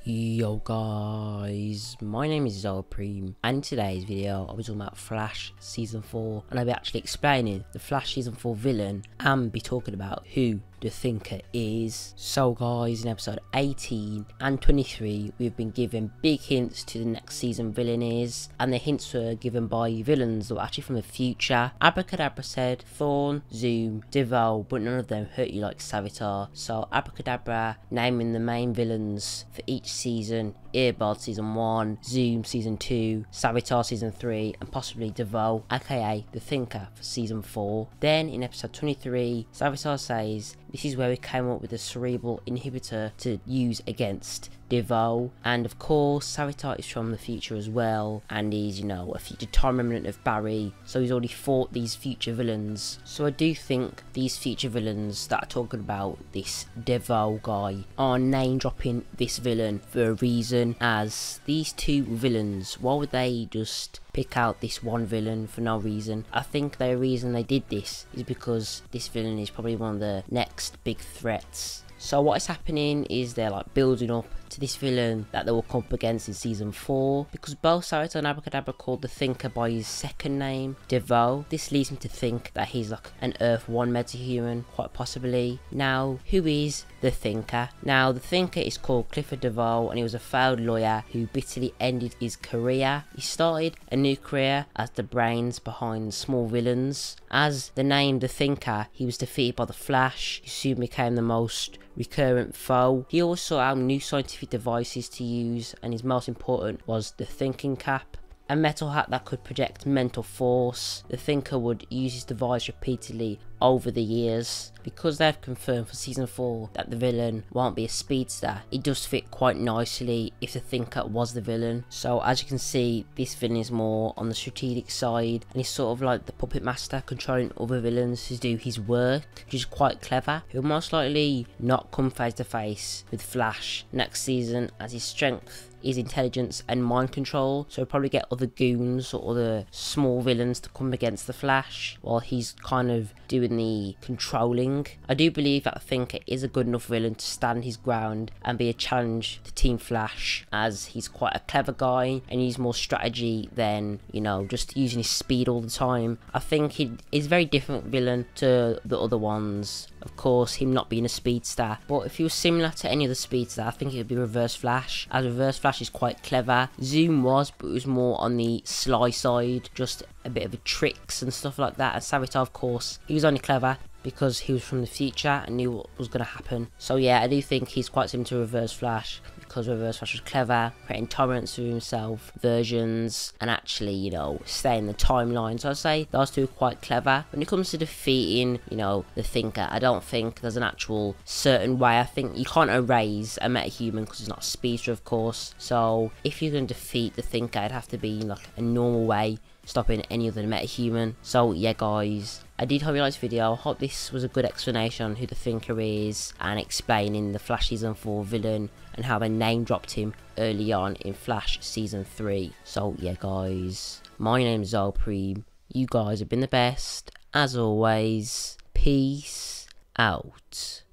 Yo guys, my name is Zopreme, and in today's video I'll be talking about Flash Season 4, and I'll be actually explaining the Flash Season 4 villain and be talking about who the Thinker is. So guys, in episode 18 and 23 we've been given big hints to the next season villain is, and the hints were given by villains that were actually from the future. Abracadabra said Thorn, Zoom, Devo, but none of them hurt you like Savitar. So Abracadabra naming the main villains for each season: Earbud season 1, Zoom season 2, Savitar season 3, and possibly Devo, aka the Thinker, for season 4. Then in episode 23, Savitar says this is where we came up with a cerebral inhibitor to use against Devo, and of course Savitar is from the future as well, and he's, you know, a future time remnant of Barry, so he's already fought these future villains. So I do think these future villains that are talking about this Devo guy are name dropping this villain for a reason, as these two villains, why would they just pick out this one villain for no reason? I think the reason they did this is because this villain is probably one of the next big threats. So what is happening is they're like building up to this villain that they will come up against in season 4, because both Savitar and Abracadabra called the Thinker by his second name, Devo. This leads me to think that he's like an Earth 1 metahuman, quite possibly. Now, who is the Thinker? Now, the Thinker is called Clifford Devo, and he was a failed lawyer who bitterly ended his career. He started a new career as the brains behind small villains. As the name the Thinker, he was defeated by the Flash, who soon became the most recurrent foe. He also had new scientific devices to use, and his most important was the thinking cap, a metal hat that could project mental force. The Thinker would use his device repeatedly over the years. Because they've confirmed for season 4 that the villain won't be a speedster, it does fit quite nicely if the Thinker was the villain. So as you can see, this villain is more on the strategic side, and he's sort of like the puppet master controlling other villains to do his work, which is quite clever. He'll most likely not come face to face with Flash next season, as his strength is intelligence and mind control, so he'll probably get other goons or other small villains to come against the Flash while he's kind of doing the controlling. I do believe that the Thinker is a good enough villain to stand his ground and be a challenge to Team Flash, as he's quite a clever guy and he's more strategy than, you know, just using his speed all the time. I think he is a very different villain to the other ones. Of course, him not being a speedster, but if he was similar to any other speedster, I think it would be Reverse Flash, as Reverse Flash is quite clever. Zoom was, but it was more on the sly side, just a bit of a tricks and stuff like that. And Savitar, of course, he was only clever because he was from the future and knew what was going to happen. So yeah, I do think he's quite similar to Reverse Flash, because Reverse Flash was clever, creating tolerance for himself, versions, and actually, you know, stay in the timeline. So I'd say those two are quite clever. When it comes to defeating, you know, the Thinker, I don't think there's an actual certain way. I think you can't erase a metahuman because he's not a speedster, of course. So if you're going to defeat the Thinker, it'd have to be like a normal way, stopping any other metahuman. So yeah guys, I did hope you liked this video. I hope this was a good explanation on who the Thinker is and explaining the Flash Season 4 villain and how they name dropped him early on in Flash Season 3. So yeah guys, my name's Zopreme. You guys have been the best. As always, peace out.